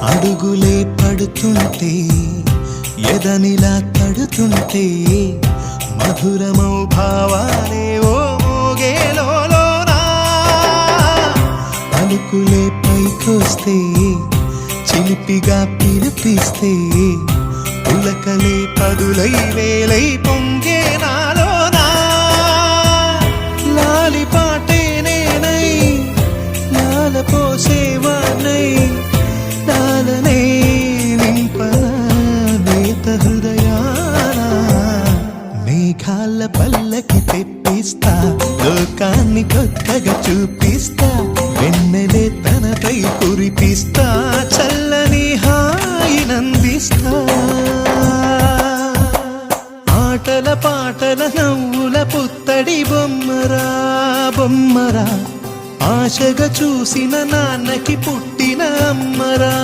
అడుగులే పడుతుంటే ఎదనిలా తడుతుంటే మధురమౌ భావాలే ఓ మోగేలోనా పలుకులే పైకొస్తే చిలిపిగా పిలిపిస్తే పులకలే పదులై వేలై పొంగే నాలోనా లాలి పాటే నేనై లాల పోసేవానై లాలనే నింపనా నేత హృదయాన మేఘాల పల్లకి తెప్పిస్తా లోకాన్ని కొత్తగా చూపిస్తా వెన్నెలే తనపై కురిపిస్తా చల్లని హాయినందిస్తా ఆటల పాటల నవ్వుల పుత్తడి బొమ్మరా బొమ్మరా ఆశగా చూసిన నాన్నకి పుట్టిన అమ్మరా